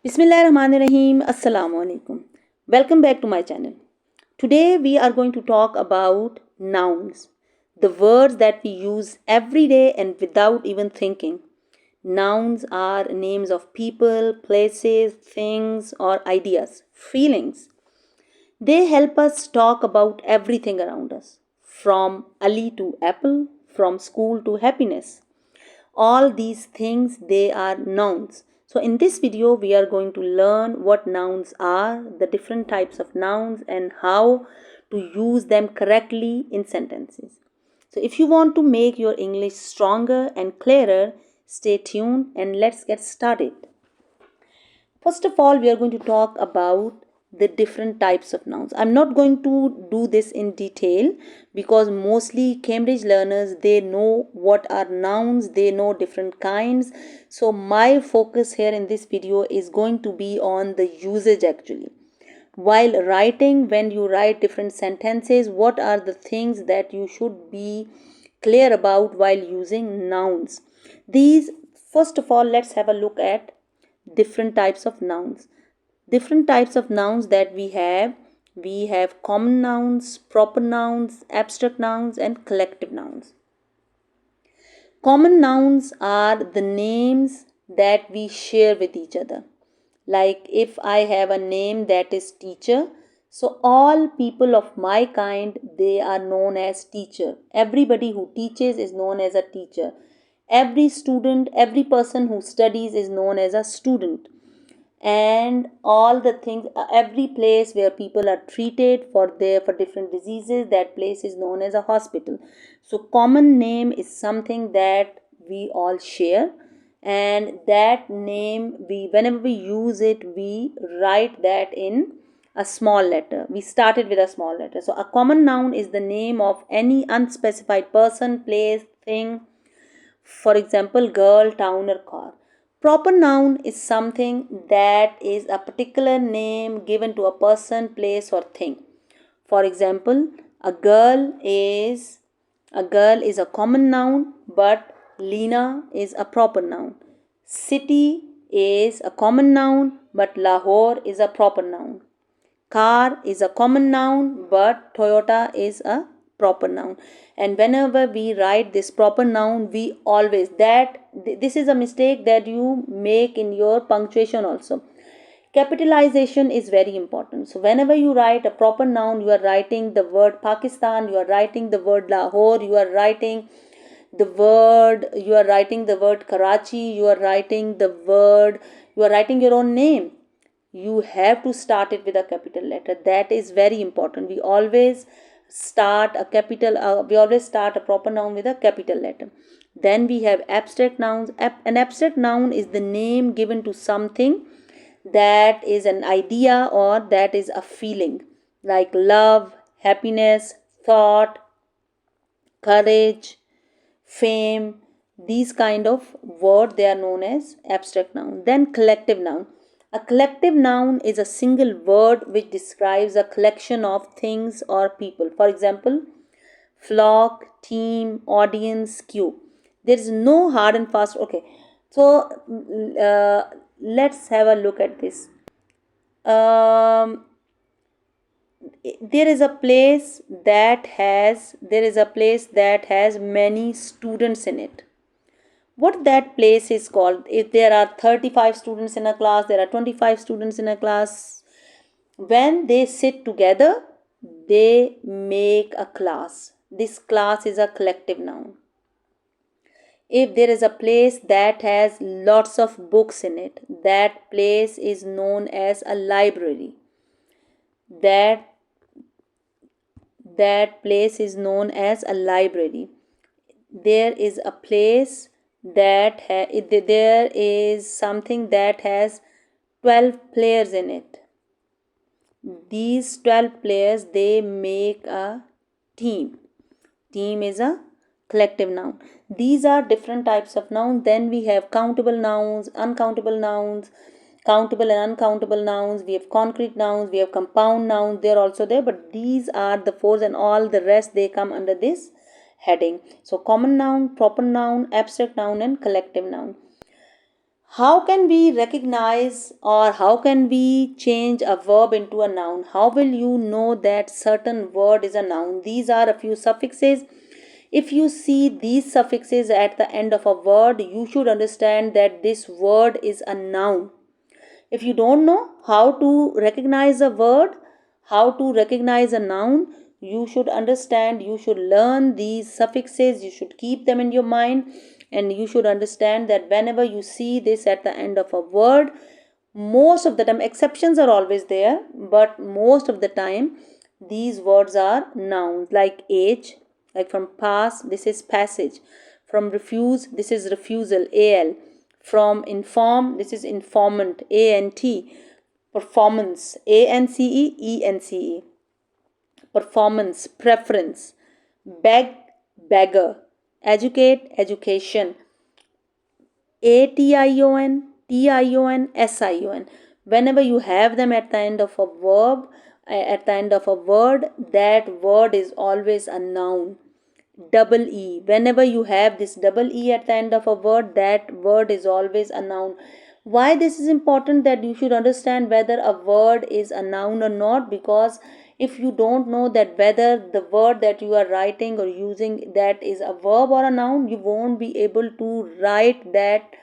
Bismillahirrahmanirrahim. Assalamu alaikum. Welcome back to my channel. Today we are going to talk about nouns, the words that we use every day and without even thinking. Nouns are names of people, places, things, or ideas, feelings. They help us talk about everything around us, from Ali to apple, from school to happiness. All these things, they are nouns. So in this video we are going to learn what nouns are, the different types of nouns, and how to use them correctly in sentences. So if you want to make your English stronger and clearer, stay tuned and let's get started. First of all, we are going to talk about the different types of nouns. I'm not going to do this in detail because mostly Cambridge learners, they know what are nouns, they know different kinds. So my focus here in this video is going to be on the usage actually. While writing, when you write different sentences, what are the things that you should be clear about while using nouns? These, first of all, let's have a look at different types of nouns. Different types of nouns that we have common nouns, proper nouns, abstract nouns, and collective nouns. Common nouns are the names that we share with each other. Like if I have a name that is teacher, so all people of my kind, they are known as teacher. Everybody who teaches is known as a teacher. Every student, every person who studies is known as a student. And all the things, every place where people are treated for different diseases, that place is known as a hospital. So common name is something that we all share, and that name, we whenever we use it, we write that in a small letter. We started with a small letter. So a common noun is the name of any unspecified person, place, thing. For example, girl, town, or car. Proper noun is something that is a particular name given to a person, place, or thing. For example, a girl is a common noun, but Lena is a proper noun. City is a common noun, but Lahore is a proper noun. Car is a common noun, but Toyota is a proper noun. And whenever we write this proper noun, we always, this is a mistake that you make in your punctuation also. Capitalization is very important. So whenever you write a proper noun, you are writing the word Pakistan, you are writing the word Lahore, you are writing the word Karachi, you are writing your own name. You have to start it with a capital letter. That is very important. We always start a proper noun with a capital letter. Then we have abstract nouns. An abstract noun is the name given to something that is an idea or that is a feeling, like love, happiness, thought, courage, fame. These kind of words, they are known as abstract noun. Then collective noun. A collective noun is a single word which describes a collection of things or people. For example, flock, team, audience, queue. There is no hard and fast. Okay, so let's have a look at this. There is a place that has many students in it. What that place is called, if there are 35 students in a class, there are 25 students in a class, when they sit together, they make a class. This class is a collective noun. If there is a place that has lots of books in it, that place is known as a library. That place is known as a library. There is a place there is something that has 12 players in it. These 12 players, they make a team. Team is a collective noun. These are different types of nouns. Then we have countable nouns, uncountable nouns, countable and uncountable nouns. We have concrete nouns, we have compound nouns. They're also there, but these are the four, and all the rest, they come under this heading. So common noun, proper noun, abstract noun, and collective noun. How can we recognize or how can we change a verb into a noun? How will you know that certain word is a noun? These are a few suffixes. If you see these suffixes at the end of a word, you should understand that this word is a noun. If you don't know how to recognize a word, how to recognize a noun, you should understand, you should learn these suffixes, you should keep them in your mind, and you should understand that whenever you see this at the end of a word, most of the time, exceptions are always there, but most of the time, these words are nouns. Like age, like from pass, this is passage. From refuse, this is refusal, al. From inform, this is informant, ant. Performance, ance, performance, preference. Beg, beggar. Educate, education. ation, tion, sion. Whenever you have them at the end of a verb, at the end of a word, that word is always a noun. Double e, whenever you have this double e at the end of a word, that word is always a noun. Why this is important, that you should understand whether a word is a noun or not, because if you don't know that whether the word that you are writing or using, that is a verb or a noun, you won't be able to write that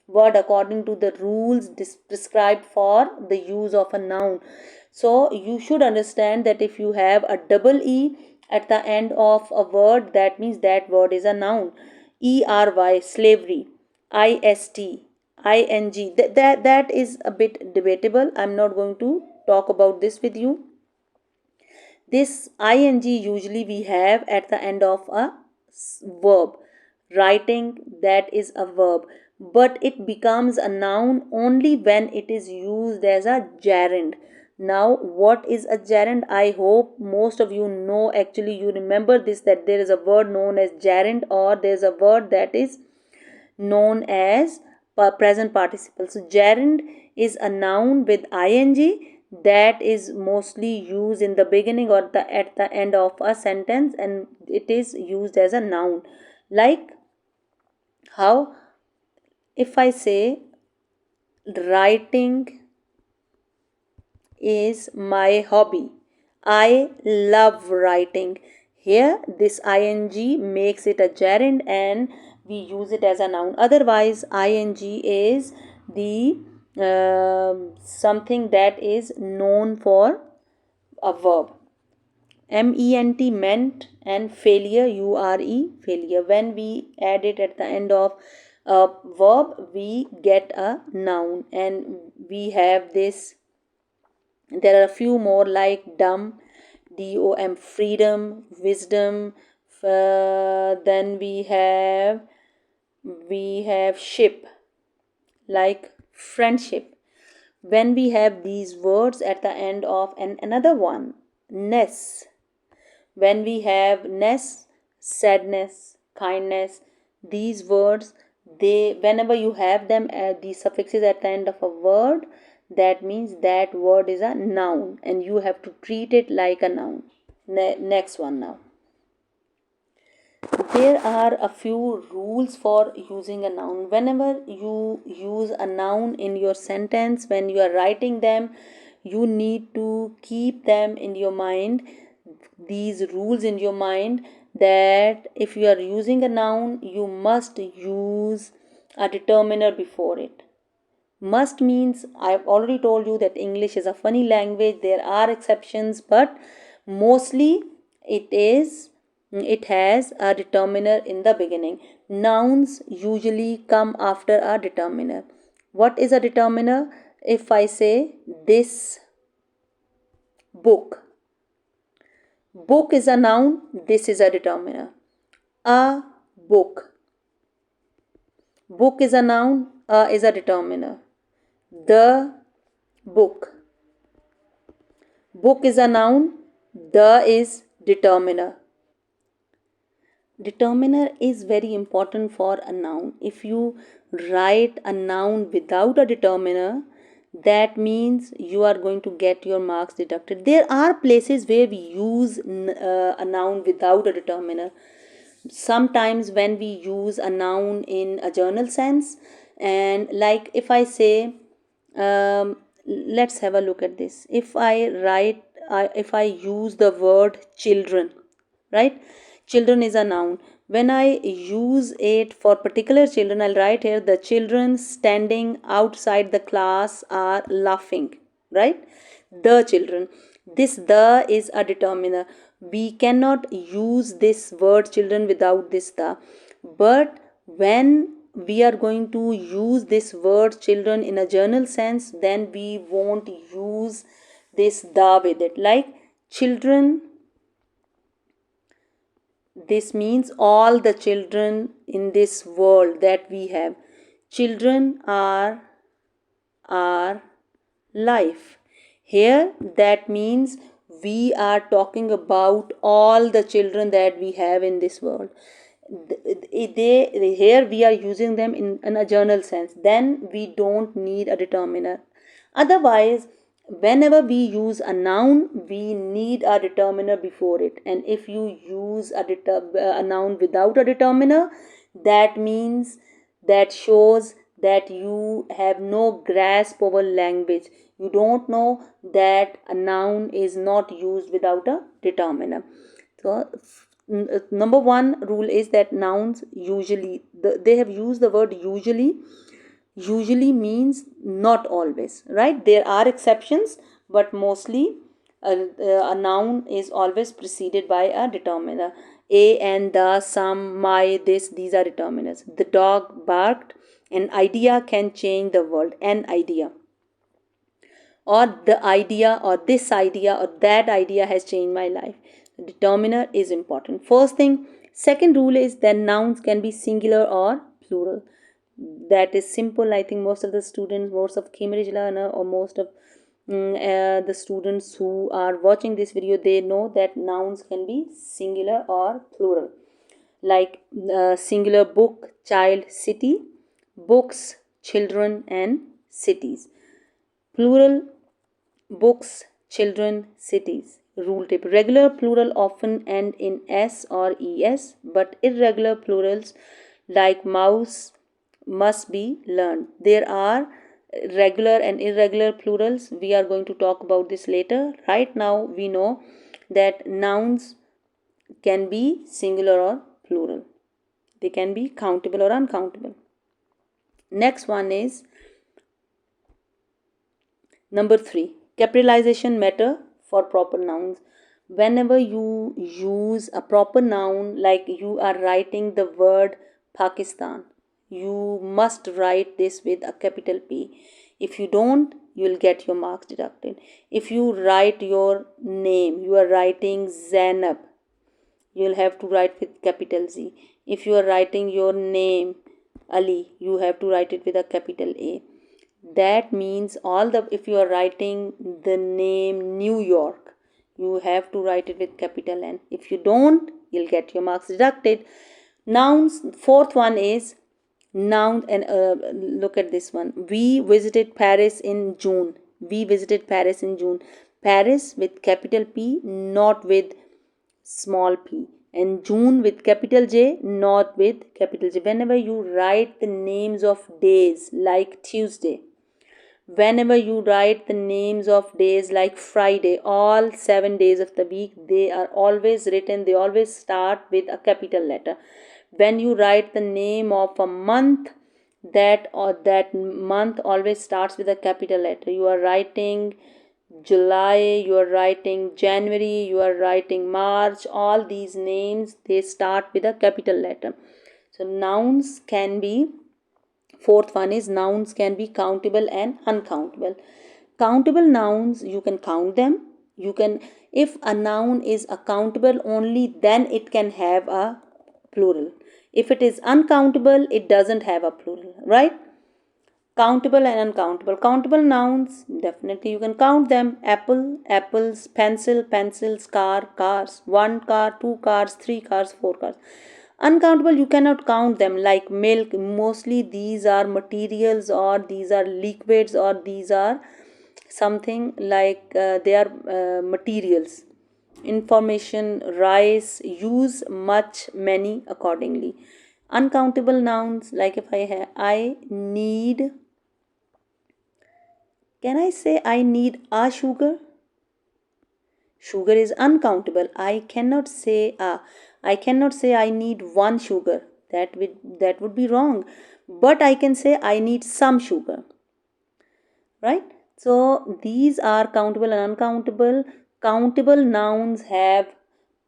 word according to the rules prescribed for the use of a noun. So you should understand that if you have a double e at the end of a word, that means that word is a noun. ERY, slavery. IST, ING, that is a bit debatable. I'm not going to talk about this with you. This ing usually we have at the end of a verb. Writing, that is a verb, but it becomes a noun only when it is used as a gerund. Now, what is a gerund? I hope most of you know, actually, you remember this, that there is a word known as gerund, or there is a word that is known as present participle. So gerund is a noun with ing that is mostly used in the beginning or at the end of a sentence, and it is used as a noun. Like how, if I say writing is my hobby, I love writing. Here, this ing makes it a gerund and we use it as a noun. Otherwise, ing is the something that is known for a verb. ment, meant, and failure, ure, failure. When we add it at the end of a verb, we get a noun, and we have this. There are a few more like dumb, dom, freedom, wisdom. Then we have ship, like friendship. When we have these words at the end of another one, ness. When we have ness, sadness, kindness, these words, they, whenever you have them these suffixes at the end of a word, that means that word is a noun and you have to treat it like a noun. Next one now. There are a few rules for using a noun. Whenever you use a noun in your sentence, when you are writing them, you need to keep them in your mind, these rules in your mind, that if you are using a noun, you must use a determiner before it. Must means, I've already told you that English is a funny language. There are exceptions, but mostly it has a determiner in the beginning. Nouns usually come after a determiner. What is a determiner? If I say this book, book is a noun, this is a determiner. A book, book is a noun, a is a determiner. The book, book is a noun, the is determiner. Determiner is very important for a noun. If you write a noun without a determiner, that means you are going to get your marks deducted. There are places where we use a noun without a determiner. Sometimes when we use a noun in a journal sense, And like if I say, let's have a look at this. If I write, if I use the word children, right? Children is a noun. When I use it for particular children, I'll write here the children standing outside the class are laughing, right? The children. This the is a determiner. We cannot use this word children without this the. But when we are going to use this word children in a general sense, then we won't use this the with it. Like children, this means all the children in this world that we have. Children are our life. Here, that means we are talking about all the children that we have in this world. Here we are using them in a general sense. Then we don't need a determiner. Otherwise, whenever we use a noun, we need a determiner before it. And if you use a noun without a determiner, that means, that shows that you have no grasp over language. You don't know that a noun is not used without a determiner. So number one rule is that nouns usually, they have used the word usually. Usually means not always, right? There are exceptions, but mostly a noun is always preceded by a determiner. A and the, some, my, this, these are determiners. The dog barked. An idea can change the world. An idea, or the idea, or this idea, or that idea has changed my life. The determiner is important. First thing. Second rule is that nouns can be singular or plural. That is simple. I think most of the students, most of Cambridge learner, or most of the students who are watching this video, they know that nouns can be singular or plural. Like singular book, child, city, books, children, and cities. Plural books, children, cities. Rule tip. Regular plural often end in s or es, but irregular plurals like mouse must be learned. There are regular and irregular plurals. We are going to talk about this later. Right now, we know that nouns can be singular or plural. They can be countable or uncountable. Next one is number 3. Capitalization matter for proper nouns. Whenever you use a proper noun, like you are writing the word Pakistan, you must write this with a capital P. If you don't, you will get your marks deducted. If you write your name, you are writing Zainab, you will have to write with capital Z. If you are writing your name Ali, you have to write it with a capital A. That means all the, if you are writing the name New York, you have to write it with capital N. If you don't, you'll get your marks deducted. Nouns. Fourth one is noun. And look at this one. We visited Paris in June. We visited Paris in June. Paris with capital P, not with small p. And June with capital J, not with capital J. Whenever you write the names of days like Tuesday, whenever you write the names of days like Friday, all 7 days of the week, they are always written, they always start with a capital letter. When you write the name of a month, that month always starts with a capital letter. You are writing July, you are writing January, you are writing March, all these names, they start with a capital letter. So nouns can be, fourth one is nouns can be countable and uncountable. Countable nouns, you can count them. You can, if a noun is a countable only, then it can have a plural. If it is uncountable, it doesn't have a plural, right? Countable and uncountable. Countable nouns, definitely you can count them. Apple, apples, pencil, pencils, car, cars. 1 car, 2 cars, 3 cars, 4 cars. Uncountable, you cannot count them, like milk. Mostly these are materials, or these are liquids, or these are something like they are materials. Information, rice, use, much, many, accordingly. Uncountable nouns, like if I need, can I say I need a sugar? Sugar is uncountable. I cannot say I need one sugar. That would be wrong. But I can say I need some sugar. Right? So these are countable and uncountable. Countable nouns have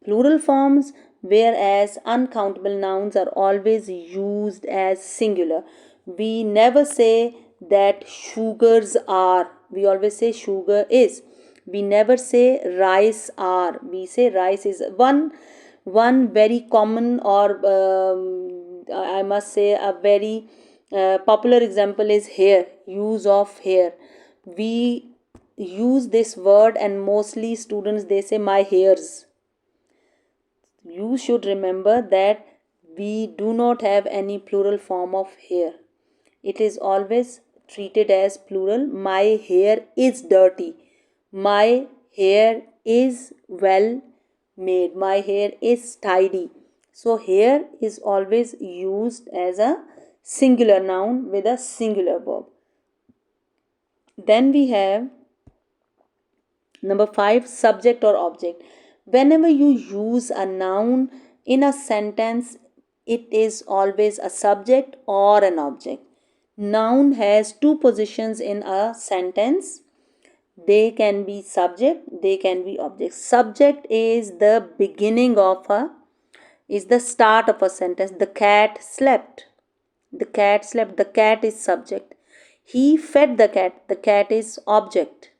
plural forms, whereas uncountable nouns are always used as singular. We never say that sugars are, we always say sugar is. We never say rice are, we say rice is. One very common, or I must say a very popular example is hair, use of hair. We use this word and mostly students, they say my hairs. You should remember that we do not have any plural form of hair. It is always treated as plural. My hair is dirty. My hair is well made. My hair is tidy. So hair is always used as a singular noun with a singular verb. Then we have number 5, subject or object. Whenever you use a noun in a sentence, it is always a subject or an object. Noun has two positions in a sentence. They can be subject, they can be object. Subject is the beginning of is the start of a sentence. The cat slept. The cat slept. The cat is subject. He fed the cat. The cat is object.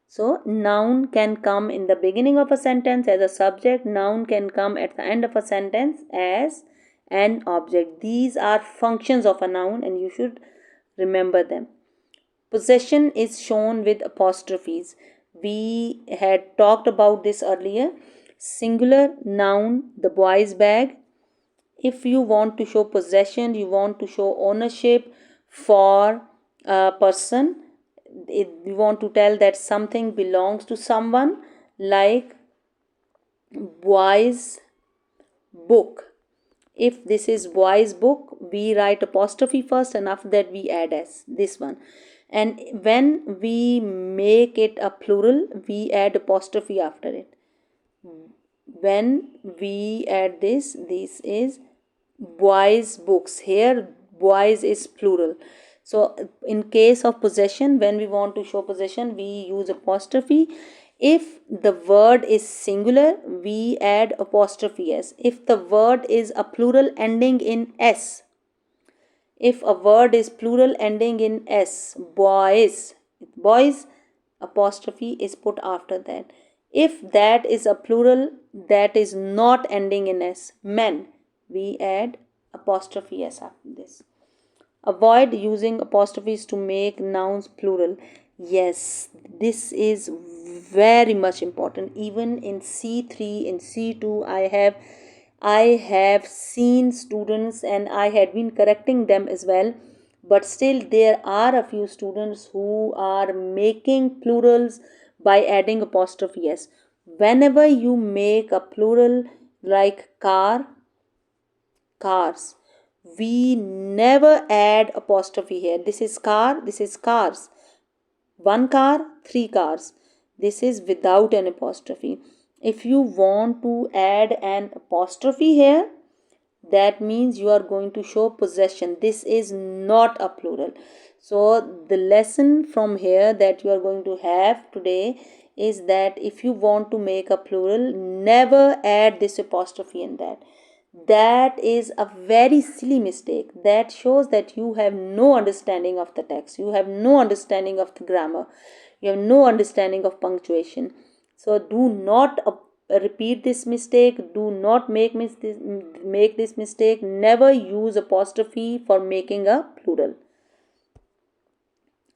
So, noun can come in the beginning of a sentence as a subject. Noun can come at the end of a sentence as an object. These are functions of a noun and you should remember them. Possession is shown with apostrophes. We had talked about this earlier. Singular noun, the boy's bag. If you want to show possession, you want to show ownership for a person, you want to tell that something belongs to someone, like boy's book. If this is boy's book, we write apostrophe first and after that we add s, this one. And when we make it a plural, we add apostrophe after it. When we add this is boys books. Here boys is plural. So in case of possession, when we want to show possession, we use apostrophe. If the word is singular, we add apostrophe s. If the word is a plural ending in s, if a word is plural ending in s, boys, boys, apostrophe is put after that. If that is a plural that is not ending in s, men, we add apostrophe s after this. Avoid using apostrophes to make nouns plural. Yes, this is very much important. Even in C3, in C2, I have seen students and I had been correcting them as well. But still there are a few students who are making plurals by adding apostrophe s. Whenever you make a plural like car, cars, we never add apostrophe here. This is car, this is cars. One car, three cars. This is without an apostrophe. If you want to add an apostrophe here, that means you are going to show possession. This is not a plural. So the lesson from here that you are going to have today is that if you want to make a plural, never add this apostrophe in that. That is a very silly mistake. That shows that you have no understanding of the text. You have no understanding of the grammar. You have no understanding of punctuation. So do not repeat this mistake. Do not make this mistake. Never use apostrophe for making a plural.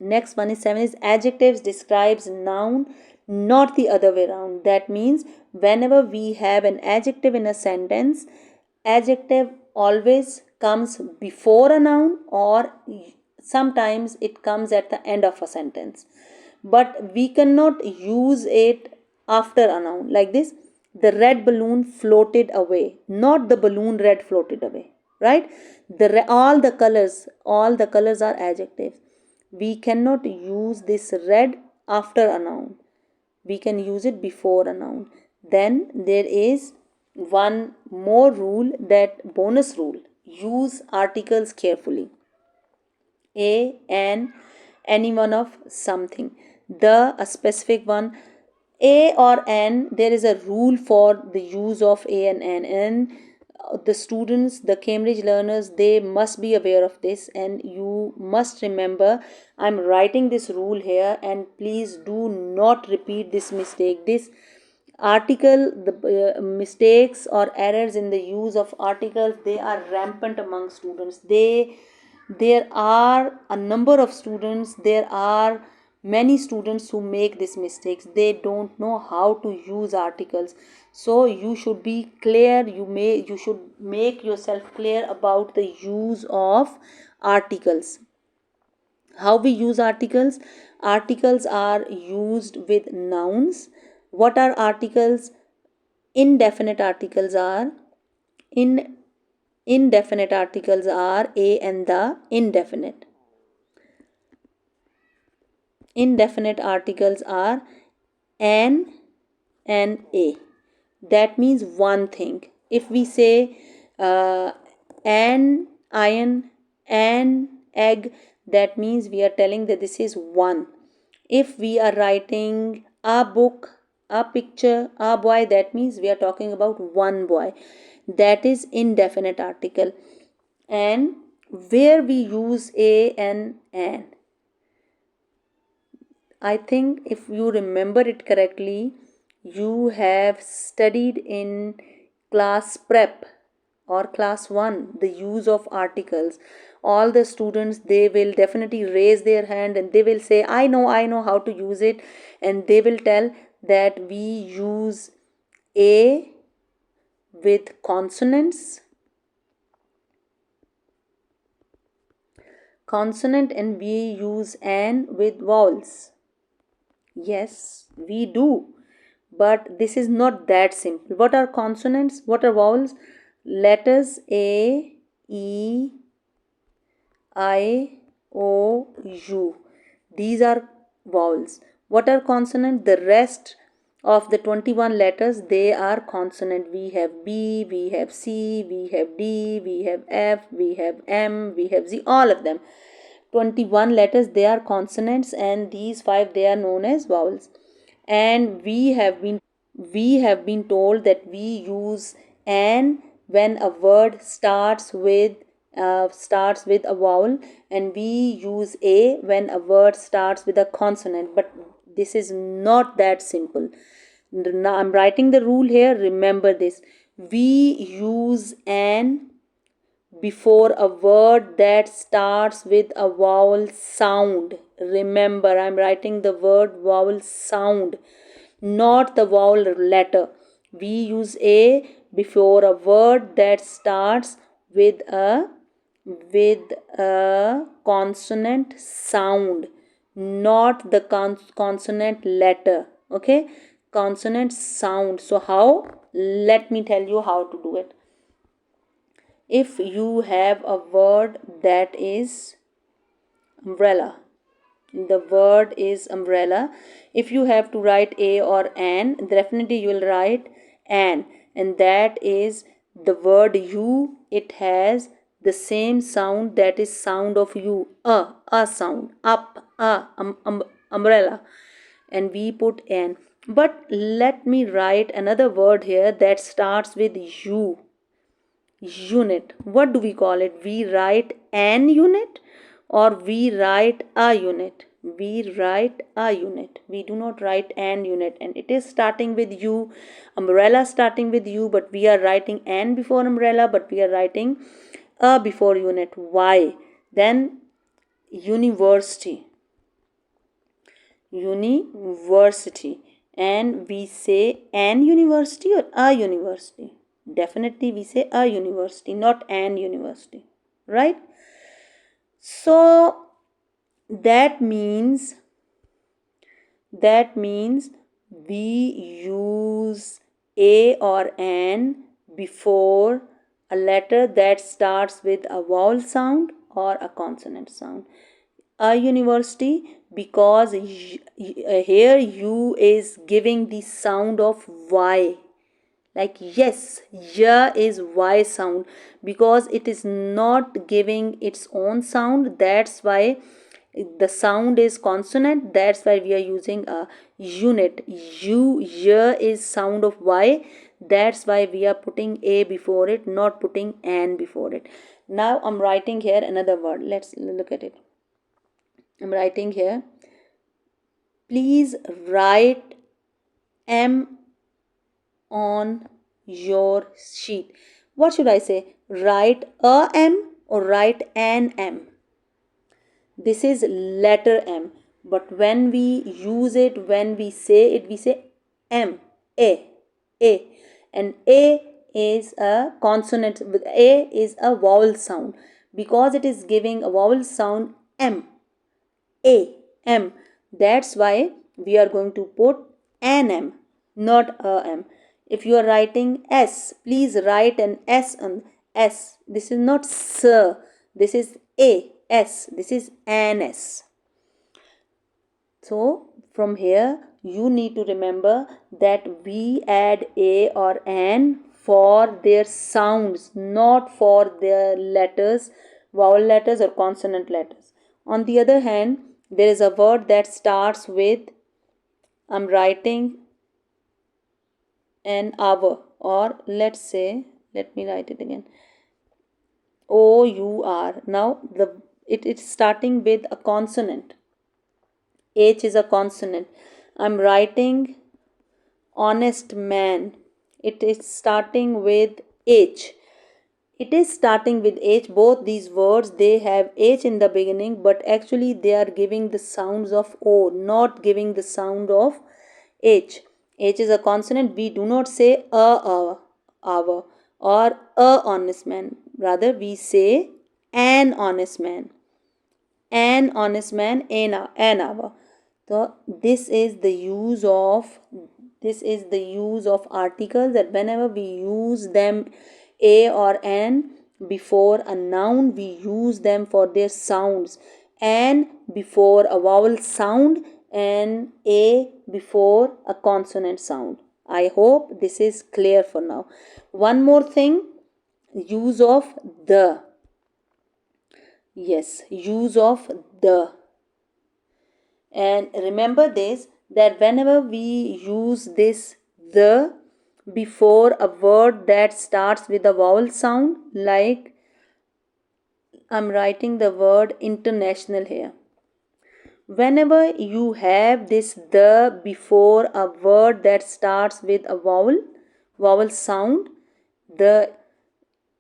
Next one is 7 is adjectives describes noun, not the other way around. That means whenever we have an adjective in a sentence, adjective always comes before a noun or sometimes it comes at the end of a sentence. But we cannot use it after a noun like this. The red balloon floated away. Not the balloon red floated away. right? All the colors are adjectives. We cannot use this red after a noun. We can use it before a noun. Then there is one more rule, that bonus rule: use articles carefully. A, an, any one of something. The, a specific one. A or an, there is a rule for the use of a and an, and the students, the Cambridge learners, they must be aware of this, and you must remember. I'm writing this rule here, and please do not repeat this mistake. This article, the mistakes or errors in the use of articles, they are rampant among students. There are a number of students, there are many students who make these mistakes. They don't know how to use articles. So you should be clear, you should make yourself clear about the use of articles. How we use articles? Articles are used with nouns. What are articles? Indefinite articles are in Indefinite articles are a and the. Indefinite articles are an and a. That means one thing. If we say an iron, an egg, that means we are telling that this is one. If we are writing a book, a picture, a boy, that means we are talking about one boy. That is indefinite article. And where we use a and an, I think if you remember it correctly, you have studied in class prep or class 1 the use of articles. All the students, they will definitely raise their hand and they will say, I know how to use it. And they will tell that we use a with consonant and we use an with vowels. Yes, we do. But this is not that simple. What are consonants? What are vowels? Letters A, E, I, O, U. These are vowels. What are consonants? The rest of the 21 letters, they are consonant. We have B, we have C, we have D, we have F, we have M, we have Z, all of them. 21 letters, they are consonants, and these 5, they are known as vowels. And we have been told that we use an when a word starts with a vowel, and we use a when a word starts with a consonant. But this is not that simple. Now I'm writing the rule here. Remember this: we use an before a word that starts with a vowel sound. Remember, I'm writing the word vowel sound, not the vowel letter. We use a before a word that starts with a consonant sound, not the consonant letter. Okay, consonant sound. So how? Let me tell you how to do it. If you have a word that is umbrella, the word is umbrella. If you have to write a or an, definitely you will write an, and that is the word you. It has the same sound, that is sound of you, a sound, up, umbrella, and we put an. But let me write another word here that starts with u. Unit. What do we call it? We write an unit or we write a unit? We write a unit. We do not write an unit, and it is starting with u. Umbrella starting with u, but we are writing an before umbrella, but we are writing a before unit. Why? Then university. University. And we say an university or a university? Definitely we say a university, not an university, right? So that means we use a or an before a letter that starts with a vowel sound or a consonant sound. A university, because here U is giving the sound of Y. Like yes, ya is Y sound, because it is not giving its own sound. That's why the sound is consonant. That's why we are using a unit. Ya is sound of Y. That's why we are putting a before it, not putting an before it. Now I'm writing here another word. Let's look at it. I'm writing here. Please write M on your sheet. What should I say? Write a M or write an M? This is letter M. But when we use it, when we say it, we say M, A, A. And A is a consonant, A is a vowel sound. Because it is giving a vowel sound, M, A, M. That's why we are going to put an M, not a M. If you are writing S, please write an S on S. This is not S. This is A, S. This is an S. So from here you need to remember that we add a or an for their sounds, not for their letters, vowel letters or consonant letters. On the other hand, there is a word that starts with, I'm writing an hour, or let's say, let me write it again, O-U-R. Now it's starting with a consonant. H is a consonant. I'm writing honest man. It is starting with H. It is starting with H. Both these words, they have H in the beginning, but actually they are giving the sounds of O, not giving the sound of H. H is a consonant. We do not say a hour or a honest man. Rather, we say an honest man. An honest man, an hour. So this is the use of articles, that whenever we use them, a or an, before a noun, we use them for their sounds. An before a vowel sound and a before a consonant sound. I hope this is clear for now. One more thing, use of the. Yes, use of the. And remember this, that whenever we use this the before a word that starts with a vowel sound, like I'm writing the word international here. Whenever you have this the before a word that starts with a vowel sound, the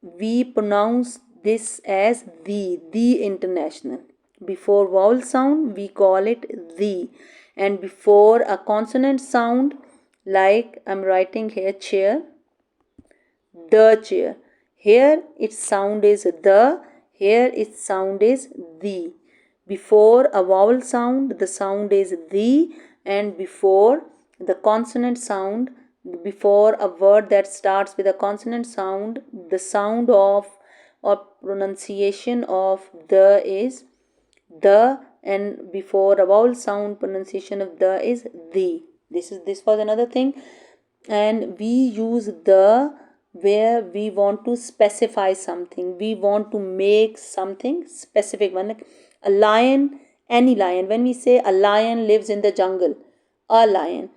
we pronounce this as the international. Before vowel sound, we call it the. And before a consonant sound, like I'm writing here chair, the chair. Here its sound is the, here its sound is the. Before a vowel sound, the sound is the, and before the consonant sound, before a word that starts with a consonant sound, the sound of or pronunciation of the is the, and before a vowel sound, pronunciation of the is the. This was another thing. And we use the where we want to specify something, we want to make something specific one, like a lion, any lion. When we say a lion lives in the jungle, a lion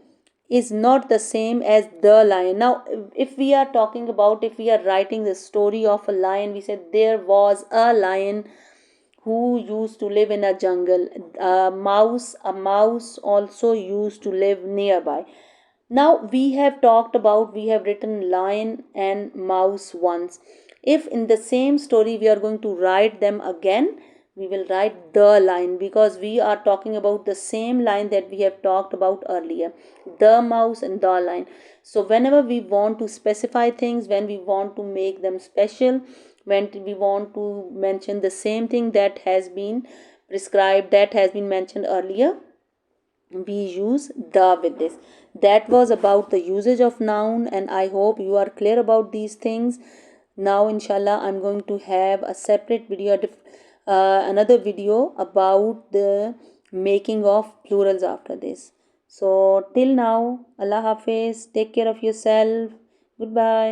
is not the same as the lion. Now if we are talking about, if we are writing the story of a lion, we said there was a lion who used to live in a jungle. A mouse also used to live nearby. Now we have talked about, we have written lion and mouse once. If in the same story we are going to write them again, we will write the line, because we are talking about the same line that we have talked about earlier, the mouse and the lion. So whenever we want to specify things, when we want to make them special, when we want to mention the same thing that has been prescribed, that has been mentioned earlier, we use the with this. That was about the usage of noun, and I hope you are clear about these things. Now inshallah I'm going to have a separate video, another video about the making of plurals after this. So till now, Allah Hafiz, take care of yourself, goodbye.